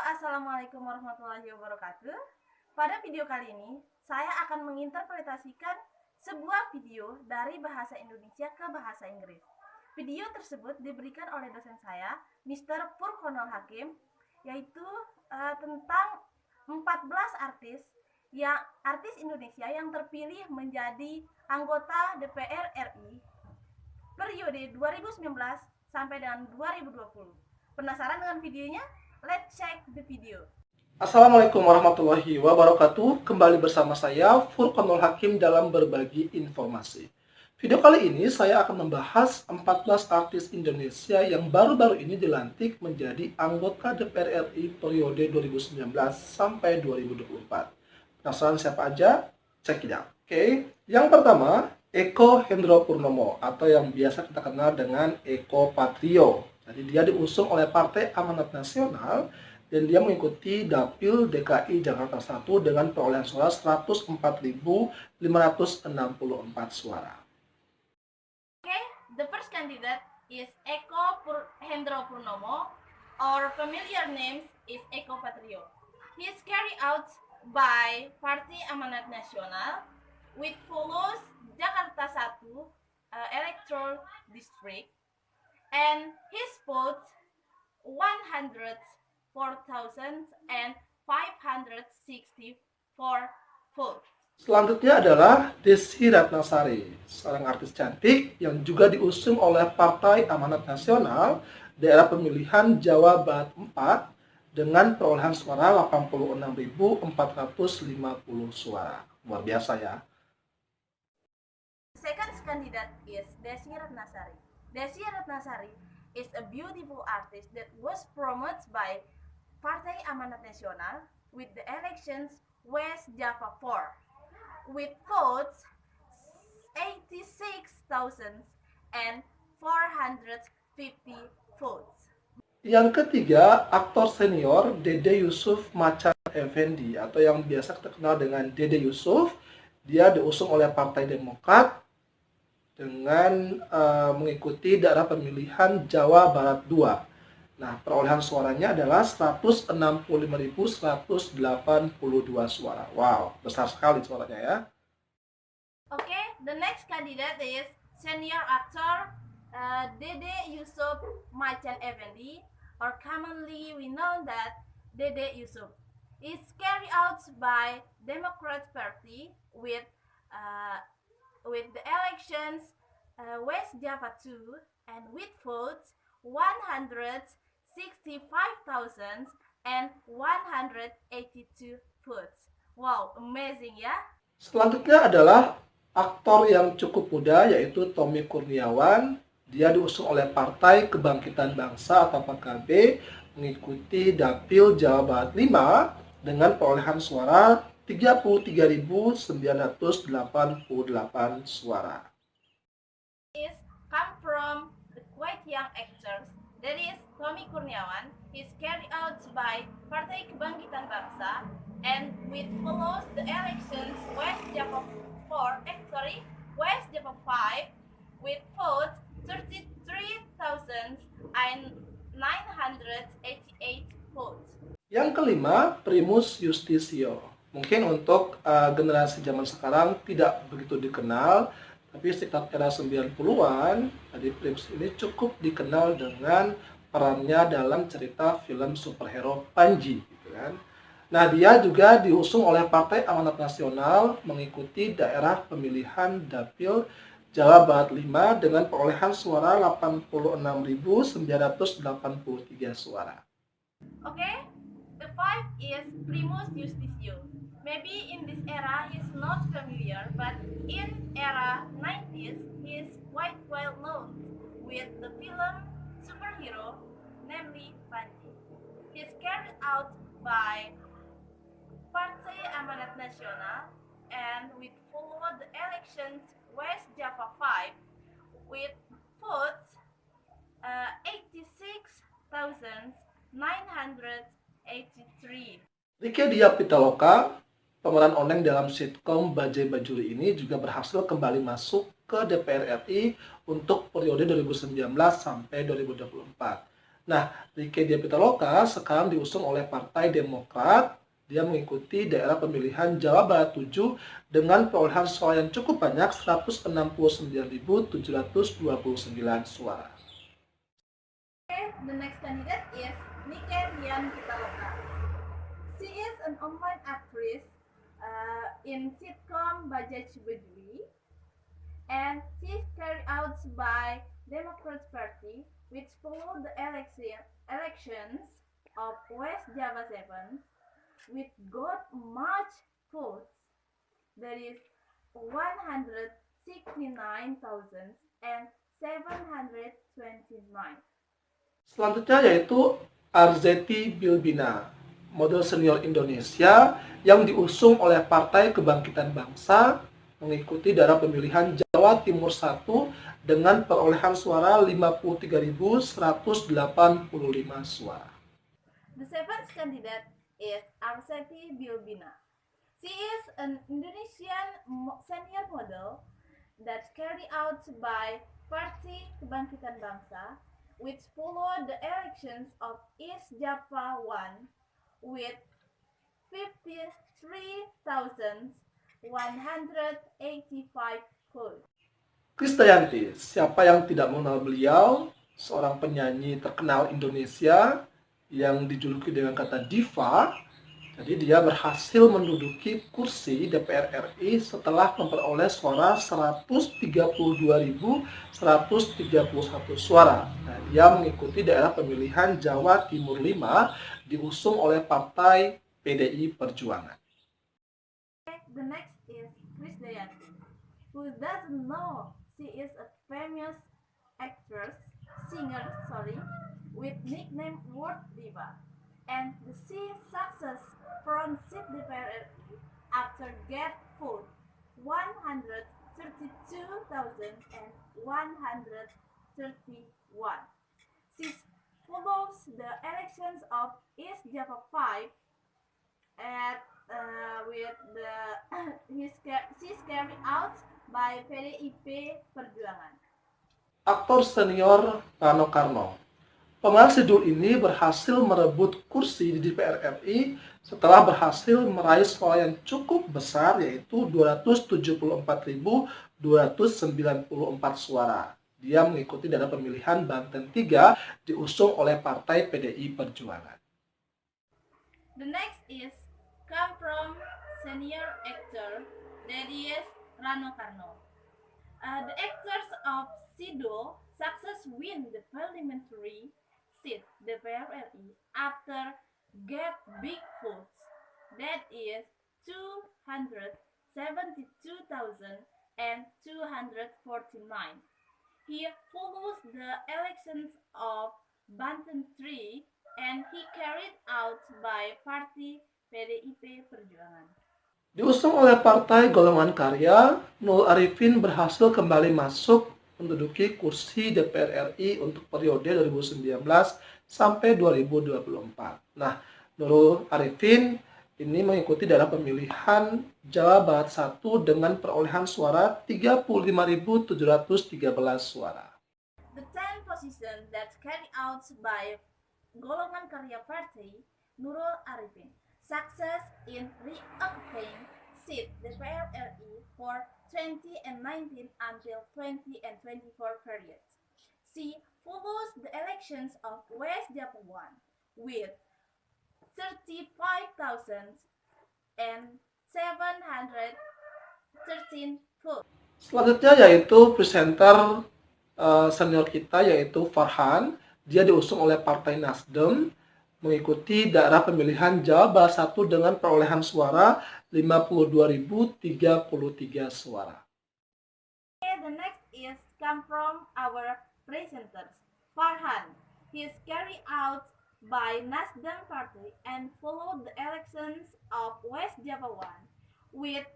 Assalamualaikum warahmatullahi wabarakatuh. Pada video kali ini, saya akan menginterpretasikan sebuah video dari bahasa Indonesia ke bahasa Inggris. Video tersebut diberikan oleh dosen saya, Mr. Furqanul Hakim, yaitu tentang 14 artis Indonesia yang terpilih menjadi anggota DPR RI periode 2019 sampai dengan 2020. Penasaran dengan videonya? Let's check the video. Assalamualaikum warahmatullahi wabarakatuh. Kembali bersama saya Furqanul Hakim dalam berbagi informasi. Video kali ini saya akan membahas 14 artis Indonesia yang baru-baru ini dilantik menjadi anggota DPR RI periode 2019 sampai 2024. Penasaran siapa aja? Check it out. Oke, yang pertama Eko Hendro Purnomo atau yang biasa kita kenal dengan Eko Patrio. Jadi dia diusung oleh Partai Amanat Nasional dan dia mengikuti Dapil DKI Jakarta 1 dengan perolehan suara 104.564 suara. Okay, the first candidate is Eko Hendro Purnomo, or familiar name is Eko Patrio. He is carried out by Partai Amanat Nasional, which follows Jakarta 1 electoral district, and his votes 104,564 votes. Selanjutnya adalah Desi Ratnasari, seorang artis cantik yang juga diusung oleh Partai Amanat Nasional daerah pemilihan Jawa Barat 4 dengan perolehan suara 86.450 suara. Luar biasa ya. Second candidate is Desi Ratnasari. Desi Ratnasari is a beautiful artist that was promoted by Partai Amanat Nasional with the elections West Java 4 with votes 86,450 votes. Yang ketiga, aktor senior Dede Yusuf Macan Effendi atau yang biasa kita kenal dengan Dede Yusuf. Dia diusung oleh Partai Demokrat dengan mengikuti daerah pemilihan Jawa Barat 2. Nah, perolehan suaranya adalah 165.182 suara. Wow, besar sekali suaranya ya. Okay, the next candidate is senior actor Dede Yusuf Macan Effendi, or commonly we know that Dede Yusuf. Is carried out by Democrat Party with the elections West Java 2 and with votes 165,182 votes. Wow, amazing ya. Selanjutnya adalah aktor yang cukup muda yaitu Tommy Kurniawan. Dia diusung oleh Partai Kebangkitan Bangsa atau PKB mengikuti Dapil Jawa Barat 5 dengan perolehan suara 33.988 suara. Is come from the quite young actors, that is Tommy Kurniawan. Is carried out by Partai Kebangkitan Bangsa and with follows the elections West Java 5 with votes 33,988 votes. Yang kelima, Primus Yustisio. Mungkin untuk generasi zaman sekarang tidak begitu dikenal, tapi sekitar era 90-an, tadi Primus ini cukup dikenal dengan perannya dalam cerita film superhero Panji, gitu kan. Nah, dia juga diusung oleh Partai Amanat Nasional mengikuti daerah pemilihan Dapil Jawa Barat 5 dengan perolehan suara 86.983 suara. Okay, the five is Primus Yustisio. Maybe in this era he's not familiar, but in era 90s he is quite well known with the film superhero, namely Panji. He's carried out by Partai Amanat Nasional and with followed the elections West Java 5 with votes 86,983. Rieke Diah Pitaloka, pemeran Oneng dalam sitkom Bajai Bajuri ini juga berhasil kembali masuk ke DPR RI untuk periode 2019 sampai 2024. Nah, Rieke Diah Pitaloka sekarang diusung oleh Partai Demokrat. Dia mengikuti daerah pemilihan Jawa Barat 7 dengan perolehan suara yang cukup banyak, 169.729 suara. The next candidate is Rieke Diah Pitaloka. She is an online actress in sitcom Bajaj Bajwi, and she is carried out by Democrat Party, which followed the elections of West Java 7, which got much votes. That is 169,729. Selanjutnya yaitu Arzetti Bilbina, model senior Indonesia yang diusung oleh Partai Kebangkitan Bangsa, mengikuti daerah pemilihan Jawa Timur 1 dengan perolehan suara 53.185 suara. The seventh candidate is Arzetti Bilbina. She is an Indonesian senior model that carried out by Partai Kebangkitan Bangsa, which followed the elections of East Java 1 with 53,185 votes. Krisdayanti, siapa yang tidak mengenal beliau, seorang penyanyi terkenal Indonesia yang dijuluki dengan kata diva. Jadi dia berhasil menduduki kursi DPR RI setelah memperoleh suara 132.131 suara. Nah, dia mengikuti daerah pemilihan Jawa Timur 5 diusung oleh Partai PDI Perjuangan. The next is Krisdayanti. Who doesn't know? She is a famous singer, with nickname World Diva, and she success from seat DPR RI after get vote 132,131. She follows the elections of East Java 5 she's carried out by PDIP Perjuangan. Aktor senior Rano Karno. Pemeran sidul ini berhasil merebut kursi di DPR RI setelah berhasil meraih suara yang cukup besar, yaitu 274.294 suara. Dia mengikuti daerah pemilihan Banten 3 diusung oleh Partai PDI Perjuangan. The next is come from senior actor, that is Rano Karno. The actors of Sidul success win the parliamentary seat DPR RI after get big votes, that is 272,249. He follows the elections of Banten 3 and he carried out by Partai PDIP Perjuangan. Diusung oleh Partai Golongan Karya, Nurul Arifin berhasil kembali masuk menduduki kursi DPR RI untuk periode 2019 sampai 2024. Nah, Nurul Arifin ini mengikuti daerah pemilihan Jawa Barat 1 dengan perolehan suara 35.713 suara. The 10th position that carried out by Golongan Karya Party, Nurul Arifin, success in reoccupying seat DPR RI for 2019 until 2024 period. She follows the elections of West Java 1 with 35,713 votes. Selanjutnya yaitu presenter senior kita, yaitu Farhan. Dia diusung oleh Partai Nasdem, mengikuti daerah pemilihan Jawa Barat 1 dengan perolehan suara 52.033 suara. The next is come from our presenters, Farhan. He is carried out by Nasdem Party and followed the elections of West Java 1 with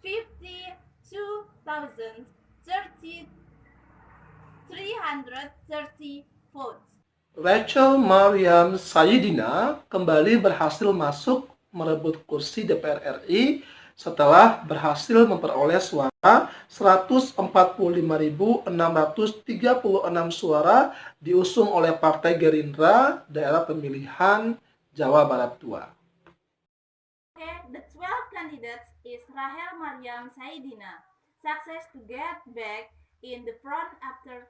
52,330 votes. Rachel Maryam Sayyidina kembali berhasil masuk merebut kursi DPR RI setelah berhasil memperoleh suara 145.636 suara diusung oleh Partai Gerindra daerah pemilihan Jawa Barat II. Okay, the 12 candidates is Rahel Mariam Saidina, success to get back in the front after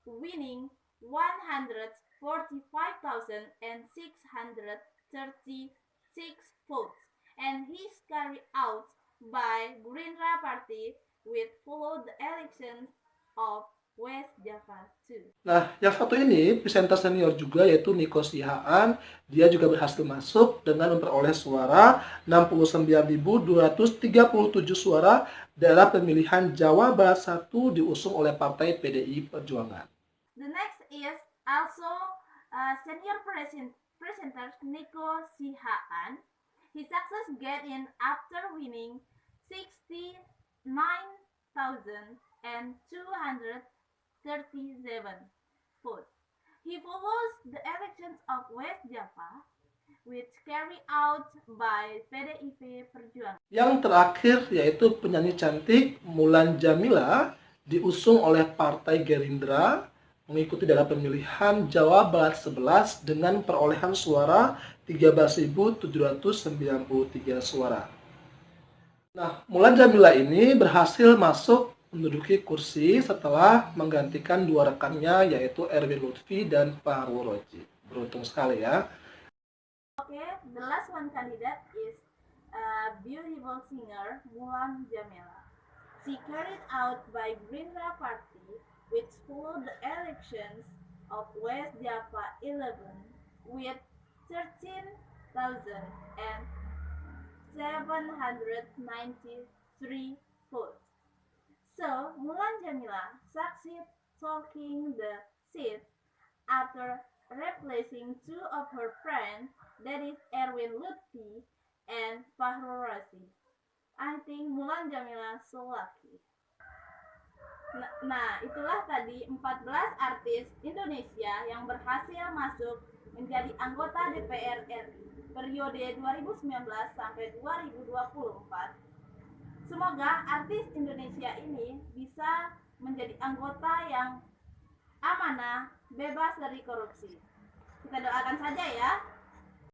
winning 145,636 votes, and he is carried out by Gerindra Party with followed the elections of West Java too. Nah, yang satu ini presenter senior juga yaitu Nico Sihaan. Dia juga berhasil masuk dengan memperoleh suara 69.237 suara daerah pemilihan Jawa Barat 1 diusung oleh Partai PDI Perjuangan. The next is also senior presenter Nico Sihaan. His success get in after winning 69,237 votes. He follows the elections of West Java, which carried out by PDIP Perjuangan. Yang terakhir yaitu penyanyi cantik Mulan Jamila diusung oleh Partai Gerindra mengikuti dalam pemilihan Jawa Barat 11 dengan perolehan suara 13.793 suara. Nah, Mulan Jamila ini berhasil masuk menduduki kursi setelah menggantikan dua rekannya yaitu Erwin Lutfi dan Fahru Roji. Beruntung sekali ya. Okay, the last one candidate is beautiful singer Mulan Jamila. She carried out by Gerindra Party, which followed the elections of West Java 11 with 13,793 votes. So, Mulan Jamila succeeded taking the seat after replacing two of her friends, that is Erwin Lutfi and Fahru Razi. I think Mulan Jamila so lucky. Nah, itulah tadi 14 artis Indonesia yang berhasil masuk menjadi anggota DPR RI periode 2019 sampai 2024. Semoga artis Indonesia ini bisa menjadi anggota yang amanah, bebas dari korupsi. Kita doakan saja ya.